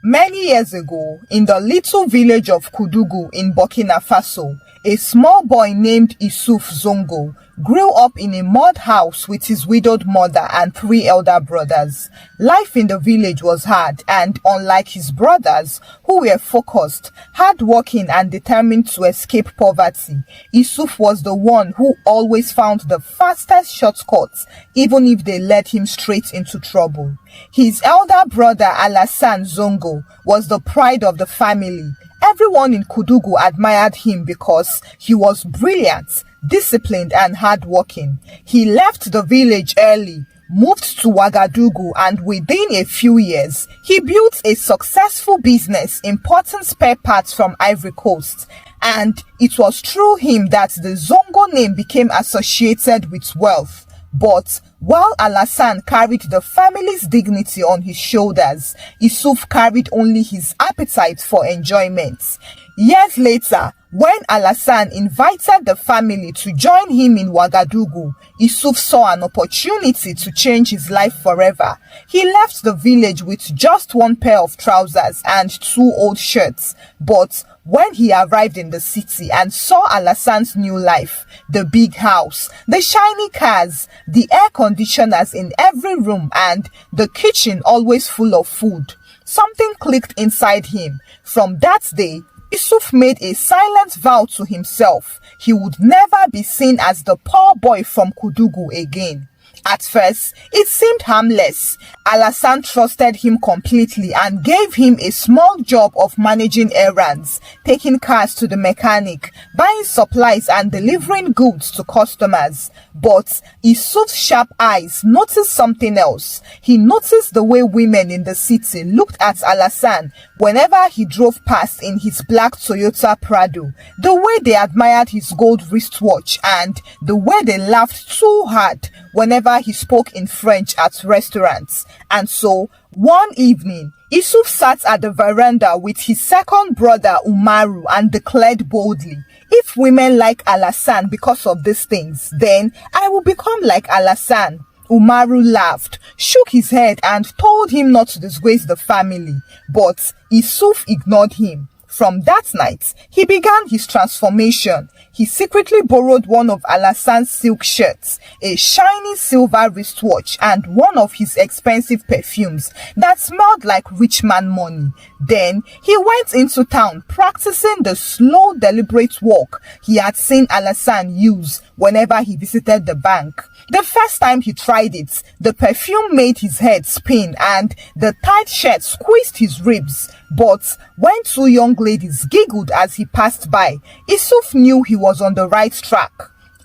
Many years ago, in the little village of Kudugu in Burkina Faso, a small boy named Issouf Zongo grew up in a mud house with his widowed mother and 3 elder brothers. Life in the village was hard, and unlike his brothers, who were focused, hardworking and determined to escape poverty, Issouf was the one who always found the fastest shortcuts, even if they led him straight into trouble. His elder brother Alassane Zongo was the pride of the family. Everyone in Kudugu admired him because he was brilliant, disciplined and hardworking. He left the village early, moved to Ouagadougou, and within a few years, he built a successful business importing spare parts from Ivory Coast. And it was through him that the Zongo name became associated with wealth. But while Alassane carried the family's dignity on his shoulders, Issouf carried only his appetite for enjoyment. Years later, when Alassane invited the family to join him in Ouagadougou, Issouf saw an opportunity to change his life forever. He left the village with just 1 pair of trousers and 2 old shirts. But when he arrived in the city and saw Alassane's new life, the big house, the shiny cars, the air conditioners in every room, and the kitchen always full of food, something clicked inside him. From that day, Issouf made a silent vow to himself. He would never be seen as the poor boy from Kudugu again. At first, it seemed harmless. Alassane trusted him completely and gave him a small job of managing errands, taking cars to the mechanic, buying supplies and delivering goods to customers. But Issouf's sharp eyes noticed something else. He noticed the way women in the city looked at Alassane whenever he drove past in his black Toyota Prado, the way they admired his gold wristwatch, and the way they laughed too hard whenever he spoke in French at restaurants. And so, one evening, Issouf sat at the veranda with his second brother Umaru and declared boldly, "If women like Alassane because of these things, then I will become like Alassane." Umaru laughed, shook his head and told him not to disgrace the family, but Issouf ignored him. From that night, he began his transformation. He secretly borrowed one of Alassane's silk shirts, a shiny silver wristwatch, and one of his expensive perfumes that smelled like rich man money. Then, he went into town practicing the slow, deliberate walk he had seen Alassane use whenever he visited the bank. The first time he tried it, the perfume made his head spin and the tight shirt squeezed his ribs. But when 2 young ladies giggled as he passed by, Issouf knew he was on the right track.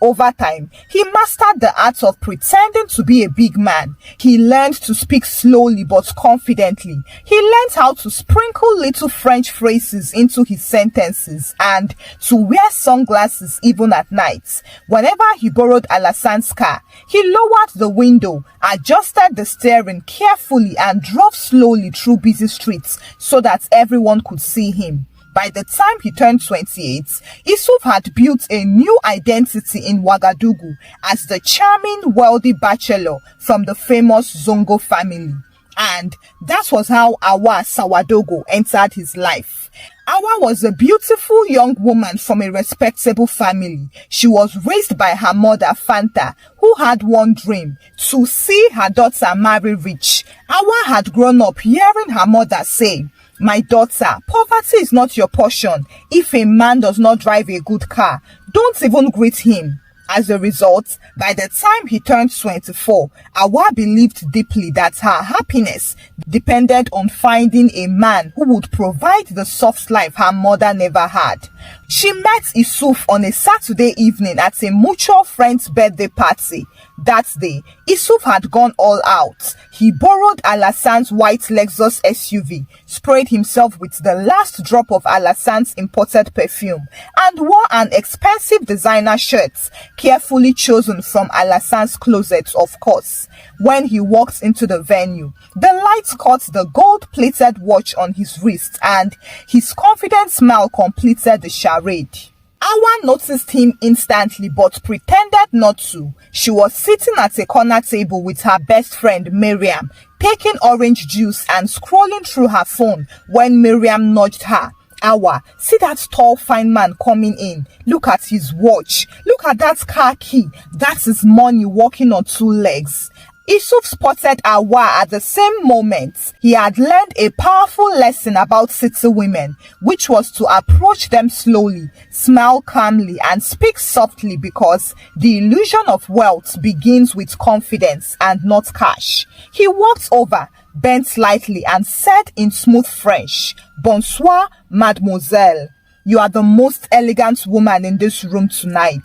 Over time, he mastered the art of pretending to be a big man. He learned to speak slowly but confidently. He learned how to sprinkle little French phrases into his sentences and to wear sunglasses even at night. Whenever he borrowed Alassane's car, he lowered the window, adjusted the steering carefully, and drove slowly through busy streets so that everyone could see him. By the time he turned 28, Issouf had built a new identity in Ouagadougou as the charming, wealthy bachelor from the famous Zongo family. And that was how Awa Sawadogo entered his life. Awa was a beautiful young woman from a respectable family. She was raised by her mother Fanta, who had one dream: to see her daughter marry rich. Awa had grown up hearing her mother say, "My daughter, poverty is not your portion. If a man does not drive a good car, don't even greet him." As a result, by the time he turned 24, Awa believed deeply that her happiness depended on finding a man who would provide the soft life her mother never had. She met Issouf on a Saturday evening at a mutual friend's birthday party. That day, Issouf had gone all out. He borrowed Alassane's white Lexus SUV, sprayed himself with the last drop of Alassane's imported perfume, and wore an expensive designer shirt, carefully chosen from Alassane's closet, of course. When he walked into the venue, the lights caught the gold-plated watch on his wrist, and his confident smile completed the charade. Awa noticed him instantly but pretended not to. She was sitting at a corner table with her best friend Miriam, taking orange juice and scrolling through her phone when Miriam nudged her. Awa, see that tall fine man coming in. Look at his watch. Look at that car key. That's his money walking on two legs. Yusuf spotted Awa at the same moment. He had learned a powerful lesson about city women, which was to approach them slowly, smile calmly, and speak softly because the illusion of wealth begins with confidence and not cash. He walked over, bent slightly, and said in smooth French, "Bonsoir, mademoiselle. You are the most elegant woman in this room tonight."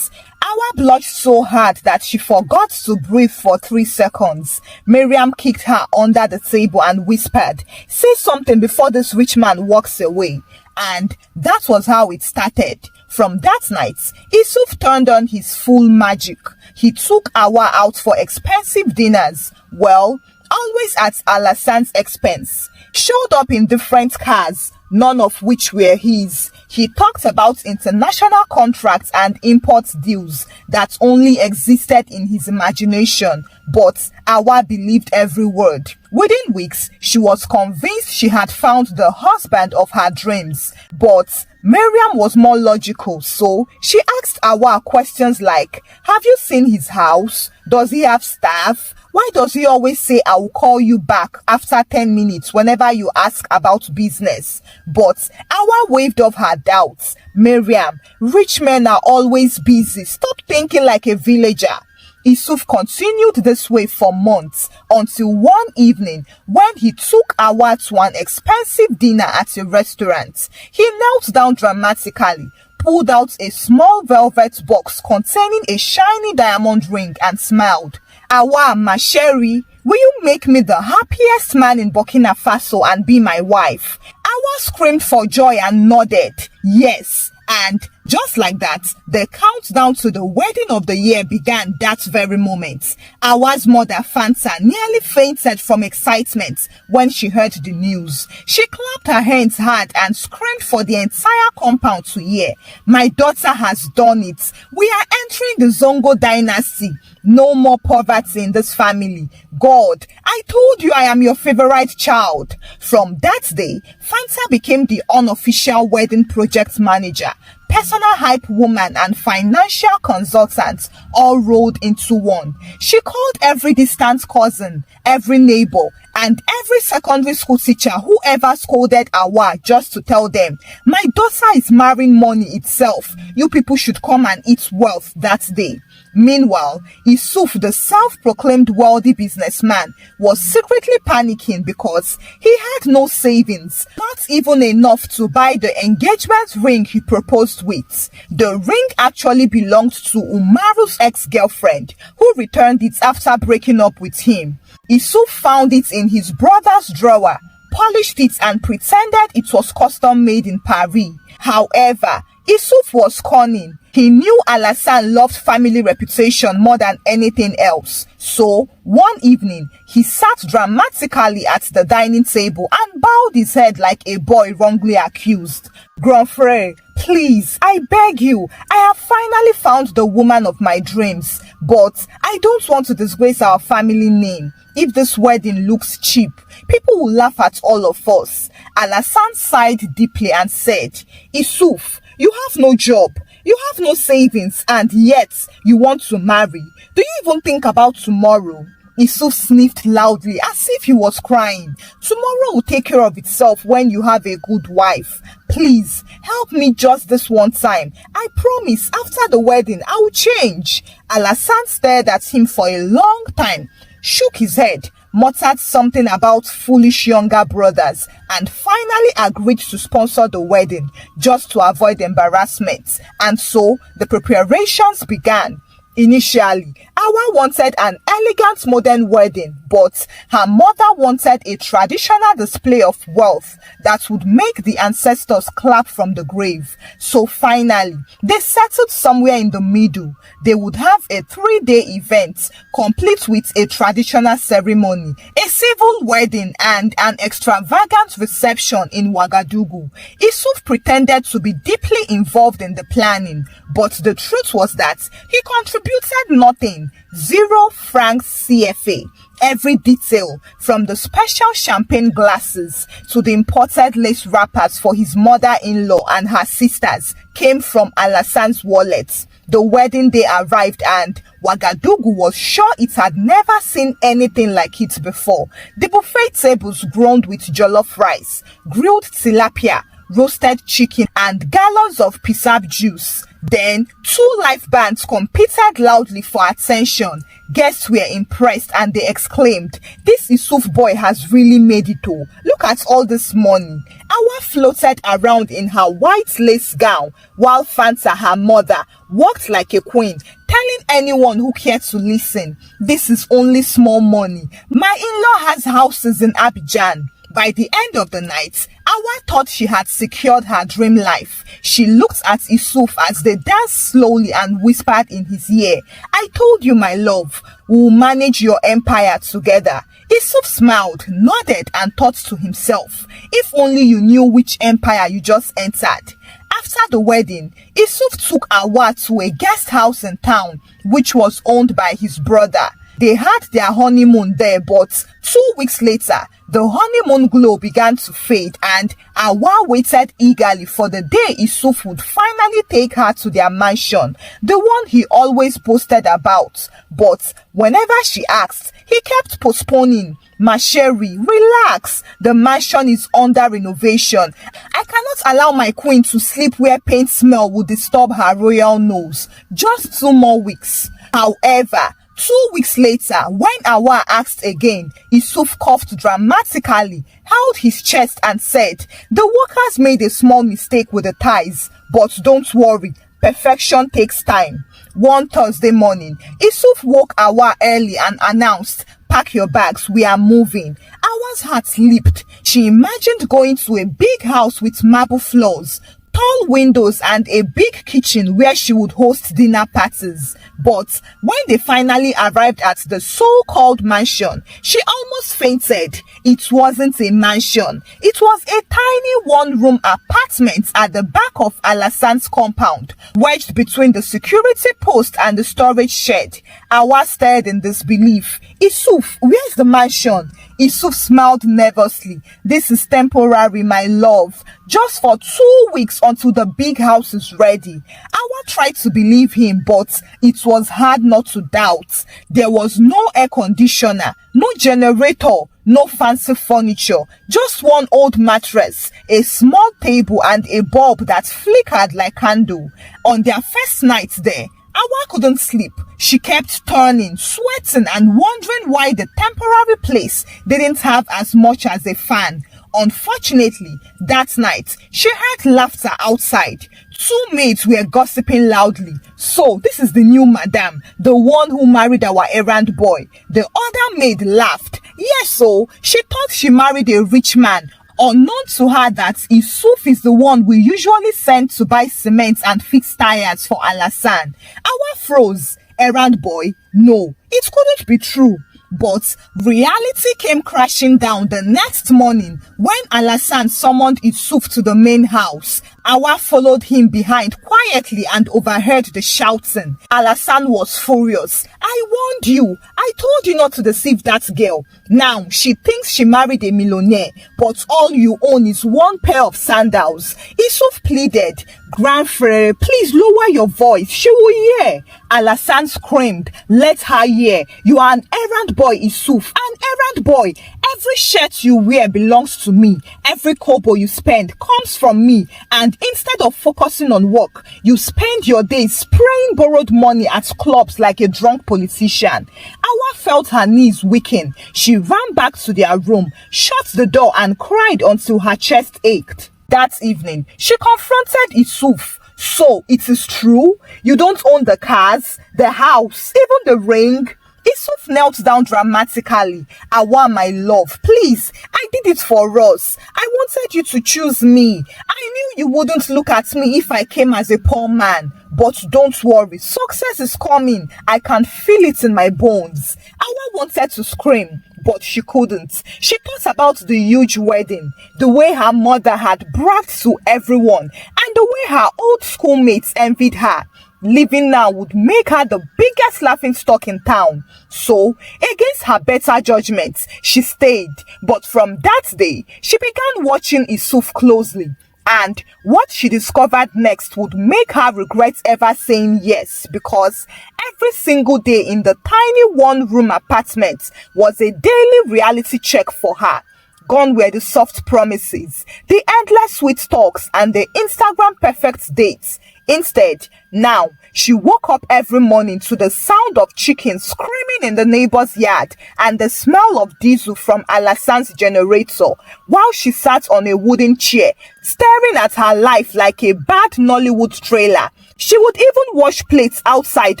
Awa blushed so hard that she forgot to breathe for 3 seconds. Miriam kicked her under the table and whispered, "Say something before this rich man walks away." And that was how it started. From that night, Yusuf turned on his full magic. He took Awa out for expensive dinners. Well, always at Alassan's expense. Showed up in different cars, none of which were his. He talked about international contracts and import deals that only existed in his imagination, but Awa believed every word. Within weeks, she was convinced she had found the husband of her dreams, but Miriam was more logical, so she asked Awa questions like, "Have you seen his house? Does he have staff? Why does he always say I will call you back after 10 minutes whenever you ask about business?" But Awa waved off her doubts. "Miriam, rich men are always busy. Stop thinking like a villager." Yusuf continued this way for months until one evening when he took Awa to an expensive dinner at a restaurant. He knelt down dramatically, pulled out a small velvet box containing a shiny diamond ring and smiled. "Awa, ma chérie, will you make me the happiest man in Burkina Faso and be my wife?" Awa screamed for joy and nodded, "Yes." And just like that, the countdown to the wedding of the year began that very moment. Awa's mother, Fanta, nearly fainted from excitement when she heard the news. She clapped her hands hard and screamed for the entire compound to hear. "My daughter has done it. We are entering the Zongo dynasty. No more poverty in this family. God, I told you I am your favorite child." From that day, Fanta became the unofficial wedding project manager. Personal hype woman and financial consultant all rolled into one. She called every distant cousin, every neighbor, and every secondary school teacher who ever scolded Awa just to tell them, "My daughter is marrying money itself. You people should come and eat wealth that day." Meanwhile, Yusuf, the self-proclaimed wealthy businessman, was secretly panicking because he had no savings, not even enough to buy the engagement ring he proposed with. The ring actually belonged to Umaru's ex-girlfriend, who returned it after breaking up with him. Yusuf found it in his brother's drawer, polished it and pretended it was custom made in Paris. However, Yusuf was cunning. He knew Alassan loved family reputation more than anything else. So, one evening, he sat dramatically at the dining table and bowed his head like a boy wrongly accused. "Grand frère, please, I beg you, I have finally found the woman of my dreams, but I don't want to disgrace our family name. If this wedding looks cheap, people will laugh at all of us." Alassan sighed deeply and said, "Yusuf, you have no job, you have no savings, and yet you want to marry. Do you even think about tomorrow?" Yusuf sniffed loudly as if he was crying. "Tomorrow will take care of itself when you have a good wife. Please, help me just this one time. I promise after the wedding I will change." Alassan stared at him for a long time, shook his head, muttered something about foolish younger brothers, and finally agreed to sponsor the wedding just to avoid embarrassment. And so the preparations began. Initially, Awa wanted an elegant modern wedding, but her mother wanted a traditional display of wealth that would make the ancestors clap from the grave. So finally, they settled somewhere in the middle. They would have a 3-day event, complete with a traditional ceremony, a civil wedding, and an extravagant reception in Ouagadougou. Issouf pretended to be deeply involved in the planning, but the truth was that he contributed nothing, 0 francs CFA. Every detail, from the special champagne glasses to the imported lace wrappers for his mother-in-law and her sisters, came from Alassan's wallet. The wedding day arrived and Ouagadougou was sure it had never seen anything like it before. The buffet tables groaned with jollof rice, grilled tilapia, roasted chicken, and gallons of pisab juice. Then, 2 live bands competed loudly for attention. Guests were impressed and they exclaimed, "This Issouf boy has really made it all. Look at all this money." Awa floated around in her white lace gown, while Fanta, her mother, walked like a queen, telling anyone who cared to listen, "This is only small money. My in-law has houses in Abidjan." By the end of the night, Awa thought she had secured her dream life. She looked at Issouf as they danced slowly and whispered in his ear, "I told you, my love, we'll manage your empire together." Issouf smiled, nodded, and thought to himself, "If only you knew which empire you just entered." After the wedding, Issouf took Awa to a guest house in town, which was owned by his brother. They had their honeymoon there, but 2 weeks later, the honeymoon glow began to fade and Awa waited eagerly for the day Issouf would finally take her to their mansion, the one he always boasted about. But whenever she asked, he kept postponing. "Ma chérie, relax. The mansion is under renovation. I cannot allow my queen to sleep where paint smell would disturb her royal nose. Just 2 more weeks." However, 2 weeks later, when Awa asked again, Issouf coughed dramatically, held his chest and said, "The workers made a small mistake with the ties, but don't worry, perfection takes time." One Thursday morning, Issouf woke Awa early and announced, "Pack your bags, we are moving." Awa's heart leaped. She imagined going to a big house with marble floors, tall windows, and a big kitchen where she would host dinner parties. But when they finally arrived at the so-called mansion, she almost fainted. It wasn't a mansion. It was a tiny one-room apartment at the back of Alassan's compound, wedged between the security post and the storage shed. Awa stared in disbelief. "Issouf, where's the mansion?" Issouf smiled nervously. "This is temporary, my love. Just for 2 weeks until the big house is ready." Awa tried to believe him, but it was hard not to doubt. There was no air conditioner, no generator, no fancy furniture, just one old mattress, a small table, and a bulb that flickered like candle. On their first night there, Awa couldn't sleep. She kept turning, sweating, and wondering why the temporary place didn't have as much as a fan. Unfortunately, that night, she heard laughter outside. 2 maids were gossiping loudly. "So, this is the new madam, the one who married our errand boy." The other maid laughed. "Yes, so she thought she married a rich man." Unknown to her that Issouf is the one we usually send to buy cement and fix tires for Alassan. Awa froze. Errand boy? No, it couldn't be true. But reality came crashing down the next morning when Alassan summoned Issouf to the main house. Awa followed him behind quietly and overheard the shouting. Alassan was furious. "I warned you. I told you not to deceive that girl. Now she thinks she married a millionaire, but all you own is 1 pair of sandals." Issouf pleaded, "Grand frère, please lower your voice. She will hear." Alassan screamed, "Let her hear. You are an errand boy, Issouf. An errand boy. Every shirt you wear belongs to me. Every kobo you spend comes from me. And instead of focusing on work, you spend your days spraying borrowed money at clubs like a drunk politician." Awa felt her knees weaken. She ran back to their room, shut the door, and cried until her chest ached. That evening, she confronted Issouf. So it is true? You don't own the cars, the house, even the ring? Isuf knelt down dramatically. Awa, my love, please, I did it for us. I wanted you to choose me. I knew you wouldn't look at me if I came as a poor man. But don't worry, success is coming. I can feel it in my bones. Awa wanted to scream, but she couldn't. She thought about the huge wedding, the way her mother had bragged to everyone, and the way her old schoolmates envied her. Living now would make her the biggest laughingstock in town. So, against her better judgment, she stayed. But from that day, she began watching Isuf closely. And what she discovered next would make her regret ever saying yes, because every single day in the tiny one-room apartment was a daily reality check for her. Gone were the soft promises, the endless sweet talks, and the Instagram perfect dates. Instead, now, she woke up every morning to the sound of chickens screaming in the neighbor's yard and the smell of diesel from Alasan's generator, while she sat on a wooden chair, staring at her life like a bad Nollywood trailer. She would even wash plates outside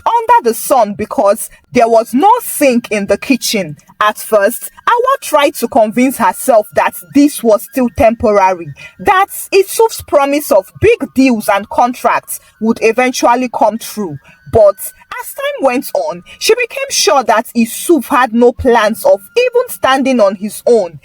under the sun because there was no sink in the kitchen. At first, Awa tried to convince herself that this was still temporary, that Isuf's promise of big deals and contracts would eventually come true. But as time went on, she became sure that Isuf had no plans of even standing on his own.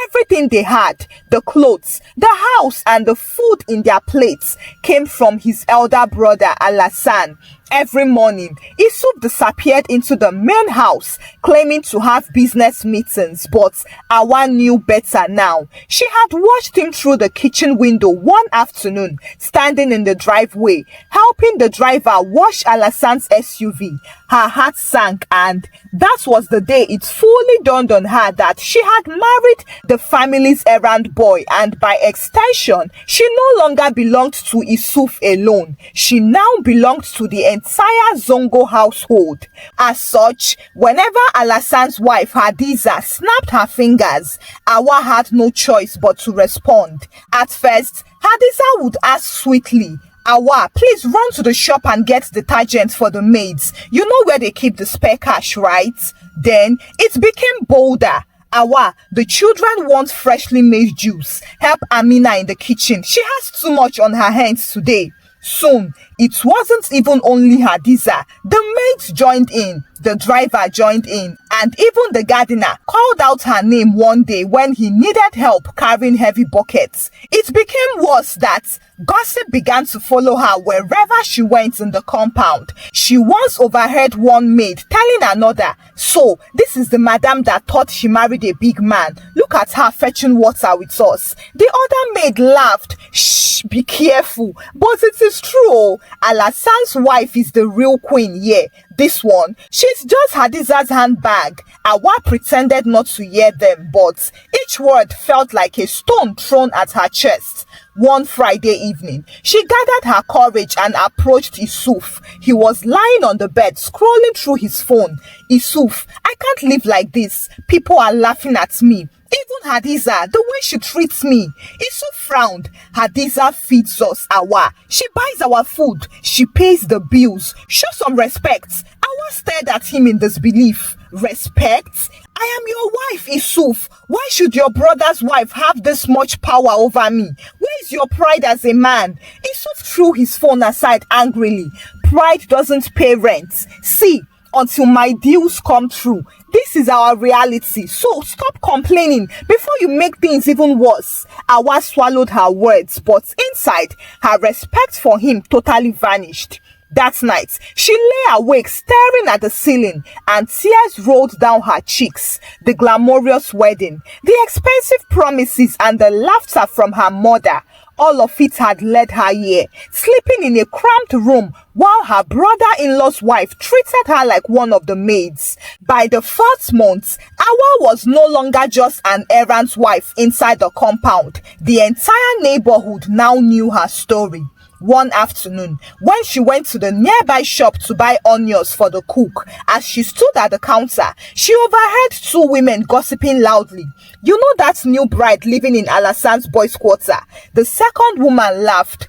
Everything they had, the clothes, the house, and the food in their plates, came from his elder brother Alasan. Every morning, Isuf disappeared into the main house, claiming to have business meetings, but Awa knew better now. She had watched him through the kitchen window one afternoon, standing in the driveway, helping the driver wash Alasan's SUV. Her heart sank, and that was the day it fully dawned on her that she had married the family's errand boy, and by extension, she no longer belonged to Isuf alone. She now belonged to the entire Zongo household. As such, whenever Alasan's wife Hadiza snapped her fingers, Awa had no choice but to respond. At first, Hadiza would ask sweetly, "Awa, please run to the shop and get detergent for the maids. You know where they keep the spare cash, right?" Then it became bolder. "Awa, the children want freshly made juice. Help Amina in the kitchen. She has too much on her hands today." Soon, it wasn't even only Hadiza. The maids joined in, the driver joined in, and even the gardener called out her name one day when he needed help carrying heavy buckets. It became worse that gossip began to follow her wherever she went in the compound. She once overheard one maid telling another, "So, this is the madam that thought she married a big man. Look at her fetching water with us." The other maid laughed. "Shh, be careful." But it is true. Alasan's wife is the real queen here. This one, she's just Hadiza's handbag. Awa pretended not to hear them, but each word felt like a stone thrown at her chest. One Friday evening, she gathered her courage and approached Isuf. He was lying on the bed, scrolling through his phone. "Isuf, I can't live like this. People are laughing at me. Even Hadiza, the way she treats me." Isuf frowned. "Hadiza feeds us, Awa. She buys our food. She pays the bills. Show some respect." Awa stared at him in disbelief. "Respect? I am your wife, Isuf. Why should your brother's wife have this much power over me? Where is your pride as a man?" Isuf threw his phone aside angrily. "Pride doesn't pay rent. See, until my deals come true, this is our reality. So stop complaining before you make things even worse." Awa swallowed her words, but inside, her respect for him totally vanished. That night, she lay awake staring at the ceiling, and tears rolled down her cheeks. The glamorous wedding, the expensive promises, and the laughter from her mother, all of it had led her here, sleeping in a cramped room while her brother-in-law's wife treated her like one of the maids. By the 4th month, Awa was no longer just an errand wife inside the compound. The entire neighborhood now knew her story. One afternoon, when she went to the nearby shop to buy onions for the cook, as she stood at the counter, she overheard two women gossiping loudly. You know that new bride living in Alasan's boys' quarter? The second woman laughed.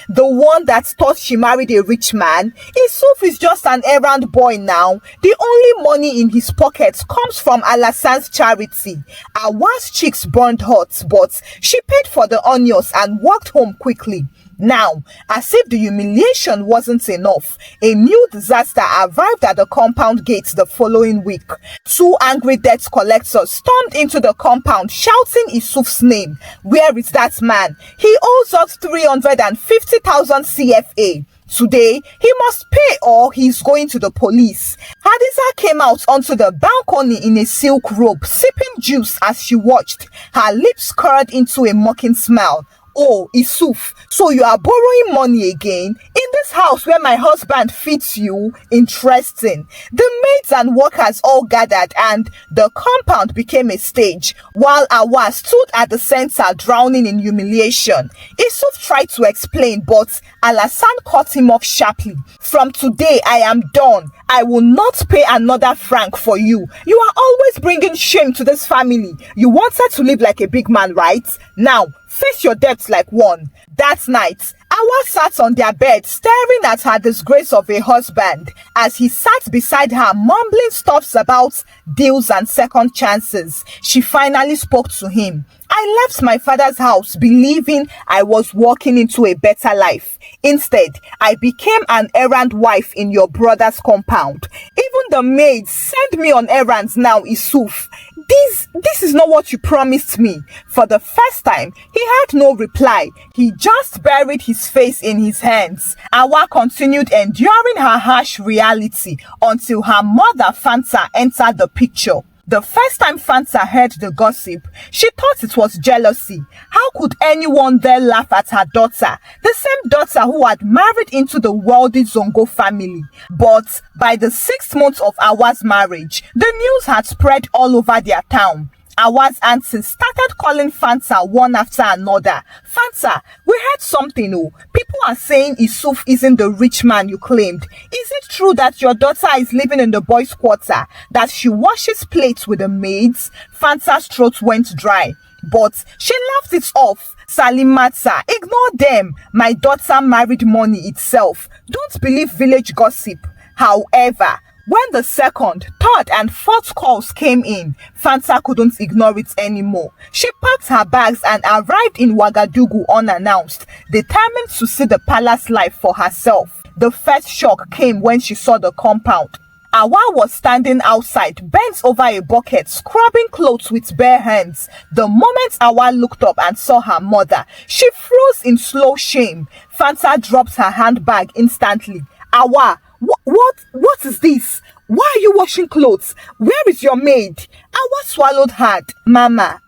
The one that thought she married a rich man? Isuf is just an errand boy now. The only money in his pockets comes from Alasan's charity. Awa's cheeks burned hot, but she paid for the onions and walked home quickly. Now, as if the humiliation wasn't enough, a new disaster arrived at the compound gate the following week. Two angry debt collectors stormed into the compound shouting Isuf's name. Where is that man? He owes us 350,000 CFA. Today, he must pay or he's going to the police. Hadiza came out onto the balcony in a silk robe, sipping juice as she watched. Her lips curled into a mocking smile. Oh, Isuf, so you are borrowing money again? In this house where my husband feeds you? Interesting. The maids and workers all gathered and the compound became a stage, while Awa stood at the center drowning in humiliation. Isuf tried to explain, but Alasan cut him off sharply. From today, I am done. I will not pay another franc for you. You are always bringing shame to this family. You wanted to live like a big man, right? Now, face your debts like one. That night, Awa sat on their bed staring at her disgrace of a husband as he sat beside her mumbling stuffs about deals and second chances. She finally spoke to him. I left my father's house believing I was walking into a better life. Instead, I became an errand wife in your brother's compound. Even the maids send me on errands now, Isuf. This is not what you promised me. For the first time, he had no reply. He just buried his face in his hands. Awa continued enduring her harsh reality until her mother Fanta entered the picture. The first time Fanta heard the gossip, she thought it was jealousy. How could anyone dare laugh at her daughter, the same daughter who had married into the wealthy Zongo family? But by the 6th month of Awa's marriage, the news had spread all over their town. Awa's aunties started calling Fanta one after another. Fanta, we heard something. Oh, people are saying Isuf isn't the rich man you claimed. Is it true that your daughter is living in the boys' quarter? That she washes plates with the maids? Fanta's throat went dry, but she laughed it off. Salimata, ignore them. My daughter married money itself. Don't believe village gossip. However, when the 2nd, 3rd, and 4th calls came in, Fanta couldn't ignore it anymore. She packed her bags and arrived in Ouagadougou unannounced, determined to see the palace life for herself. The first shock came when she saw the compound. Awa was standing outside, bent over a bucket, scrubbing clothes with bare hands. The moment Awa looked up and saw her mother, she froze in slow shame. Fanta dropped her handbag instantly. Awa, what is this? Why are you washing clothes? Where is your maid? Awa swallowed hard. Mama,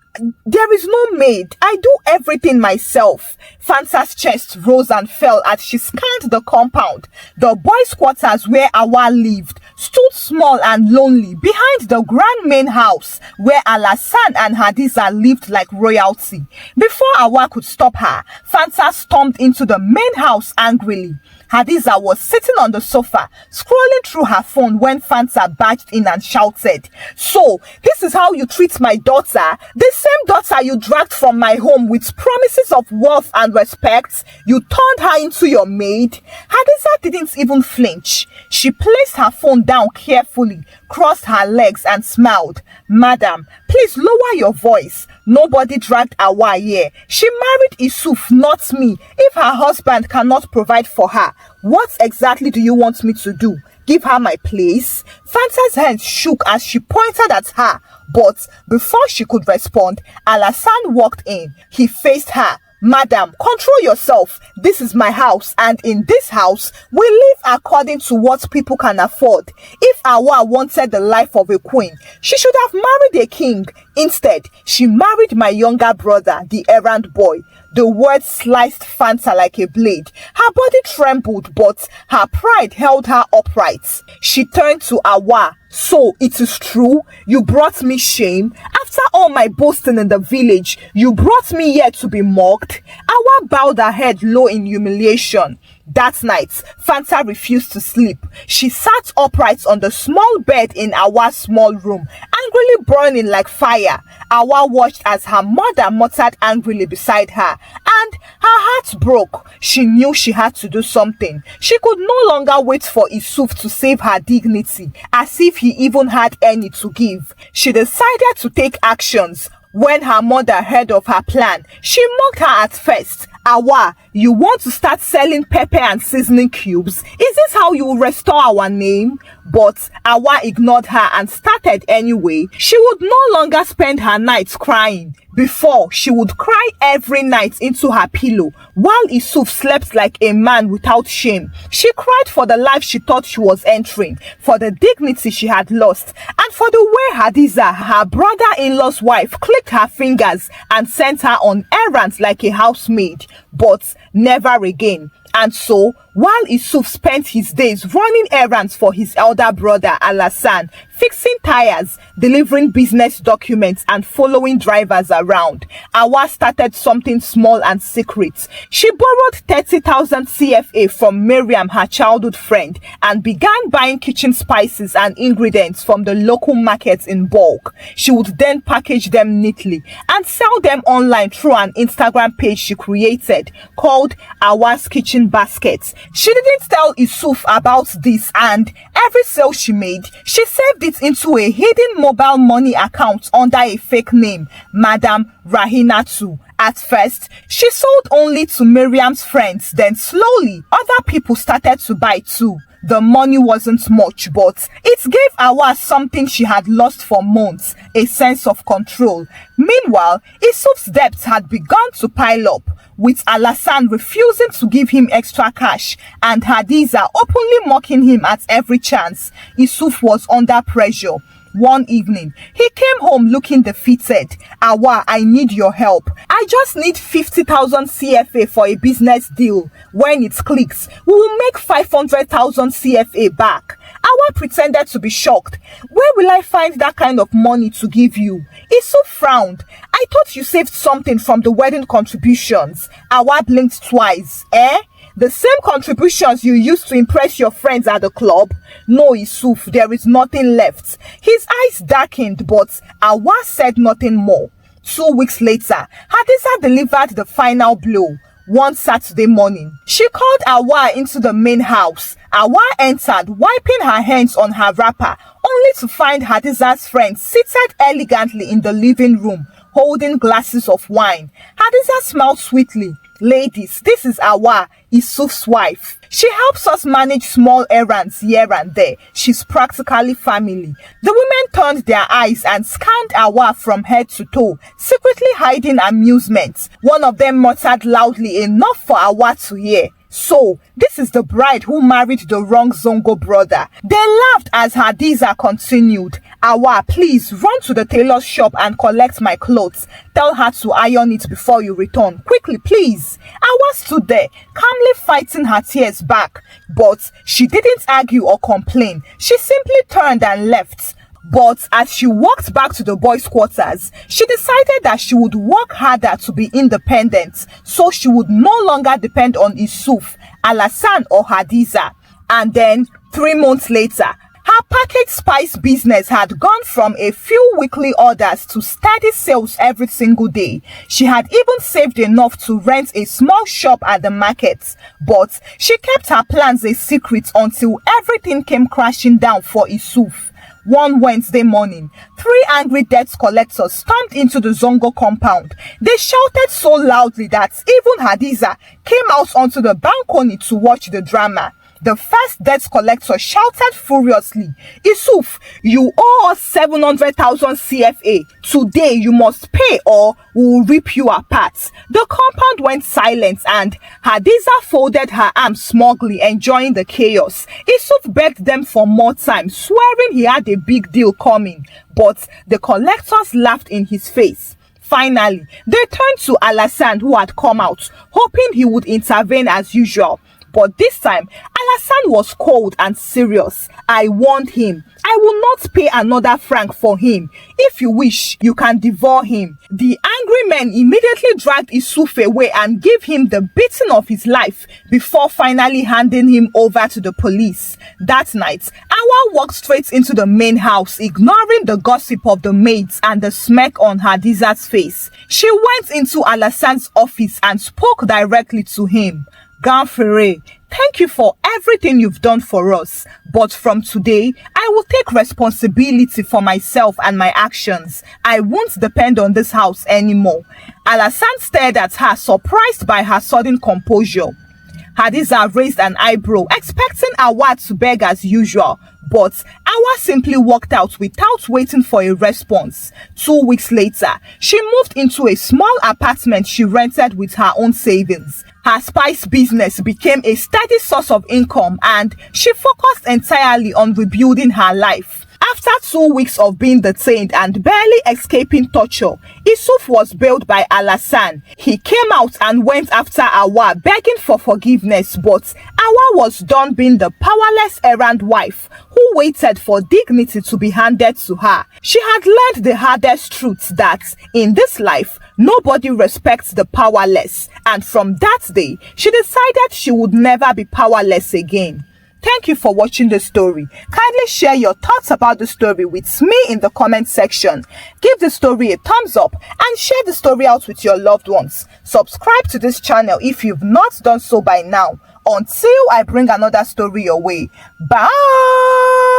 there is no maid. I do everything myself. Fanta's chest rose and fell as she scanned the compound. The boys' quarters where Awa lived stood small and lonely behind the grand main house where Alasan and Hadiza lived like royalty. Before Awa could stop her, Fanta stormed into the main house angrily. Hadiza was sitting on the sofa, scrolling through her phone when Fanta barged in and shouted, "So, this is how you treat my daughter? The same daughter you dragged from my home with promises of wealth and respect? You turned her into your maid?" Hadiza didn't even flinch. She placed her phone down carefully, crossed her legs and smiled. "Madam, please lower your voice. Nobody dragged Awa here. She married Isuf, not me. If her husband cannot provide for her, what exactly do you want me to do? Give her my place?" Fanta's hands shook as she pointed at her, but before she could respond, Alasan walked in. He faced her. "Madam, control yourself. This is my house, and in this house, we live according to what people can afford. If Awa wanted the life of a queen, she should have married a king. Instead, she married my younger brother, the errand boy." The words sliced Fanta like a blade. Her body trembled, but her pride held her upright. She turned to Awa, So it is true, you brought me shame. After all my boasting in the village, you brought me here to be mocked. Awa bowed her head low in humiliation. That night, Fanta refused to sleep. She sat upright on the small bed in Awa's small room, angrily burning like fire. Awa watched as her mother muttered angrily beside her, and her heart broke. She knew she had to do something. She could no longer wait for Isuf to save her dignity, as if he even had any to give. She decided to take actions. When her mother heard of her plan, she mocked her at first. Awa, you want to start selling pepper and seasoning cubes? Is this how you will restore our name? But Awa ignored her and started anyway. She would no longer spend her nights crying. Before, she would cry every night into her pillow, while Isuf slept like a man without shame. She cried for the life she thought she was entering, for the dignity she had lost, and for the way Hadiza, her brother-in-law's wife, clicked her fingers and sent her on errands like a housemaid. But never again. And so, while Isuf spent his days running errands for his elder brother Alassane, fixing tires, delivering business documents, and following drivers around, Awa started something small and secret. She borrowed 30,000 CFA from Miriam, her childhood friend, and began buying kitchen spices and ingredients from the local markets in bulk. She would then package them neatly and sell them online through an Instagram page she created called Awa's Kitchen Baskets. She didn't tell Isuf about this, and every sale she made, she saved it into a hidden mobile money account under a fake name, Madam Rahinatu. At first, she sold only to Miriam's friends, then slowly, other people started to buy too. The money wasn't much, but it gave Awa something she had lost for months, a sense of control. Meanwhile, Isuf's debts had begun to pile up, with Alassane refusing to give him extra cash and Hadiza openly mocking him at every chance. Isuf was under pressure. One evening, he came home looking defeated. Awa, I need your help. I just need 50,000 CFA for a business deal. When it clicks, we will make 500,000 CFA back. Awa pretended to be shocked. Where will I find that kind of money to give you? Isuf frowned. I thought you saved something from the wedding contributions. Awa blinked twice. Eh? The same contributions you used to impress your friends at the club? No, Isuf, there is nothing left. His eyes darkened, but Awa said nothing more. 2 weeks later, Hadiza delivered the final blow. One Saturday morning, she called Awa into the main house. Awa entered, wiping her hands on her wrapper, only to find Hadiza's friend seated elegantly in the living room, holding glasses of wine. Hadiza smiled sweetly. Ladies, this is Awa, Isuf's wife. She helps us manage small errands here and there. She's practically family. The women turned their eyes and scanned Awa from head to toe, secretly hiding amusement. One of them muttered loudly enough for Awa to hear. So, this is the bride who married the wrong Zongo brother. They laughed as Hadiza continued. Awa, please run to the tailor's shop and collect my clothes. Tell her to iron it before you return. Quickly, please. Awa stood there, calmly fighting her tears back. But she didn't argue or complain. She simply turned and left. But as she walked back to the boys' quarters, she decided that she would work harder to be independent, so she would no longer depend on Isuf, Alassane or Hadiza. And then, 3 months later, her packaged spice business had gone from a few weekly orders to steady sales every single day. She had even saved enough to rent a small shop at the market. But she kept her plans a secret until everything came crashing down for Isuf. One Wednesday morning, 3 angry debt collectors stormed into the Zongo compound. They shouted so loudly that even Hadiza came out onto the balcony to watch the drama. The first debt collector shouted furiously, Isuf, you owe us 700,000 CFA. Today you must pay or we will rip you apart. The compound went silent and Hadiza folded her arms smugly, enjoying the chaos. Isuf begged them for more time, swearing he had a big deal coming. But the collectors laughed in his face. Finally, they turned to Alassane, who had come out, hoping he would intervene as usual. But this time, Alasan was cold and serious. I warned him. I will not pay another franc for him. If you wish, you can devour him. The angry men immediately dragged Isuf away and gave him the beating of his life before finally handing him over to the police. That night, Awa walked straight into the main house, ignoring the gossip of the maids and the smirk on Hadiza's face. She went into Alasan's office and spoke directly to him. Ganfere, thank you for everything you've done for us, but from today, I will take responsibility for myself and my actions. I won't depend on this house anymore. Alasan stared at her, surprised by her sudden composure. Hadiza raised an eyebrow, expecting Awa to beg as usual, but Awa simply walked out without waiting for a response. 2 weeks later, she moved into a small apartment she rented with her own savings. Her spice business became a steady source of income and she focused entirely on rebuilding her life. After 2 weeks of being detained and barely escaping torture, Isuf was bailed by Alasan. He came out and went after Awa, begging for forgiveness, but Awa was done being the powerless errand wife who waited for dignity to be handed to her. She had learned the hardest truth that in this life, nobody respects the powerless, and from that day, she decided she would never be powerless again. Thank you for watching the story. Kindly share your thoughts about the story with me in the comment section. Give the story a thumbs up and share the story out with your loved ones. Subscribe to this channel if you've not done so by now. Until I bring another story your way. Bye!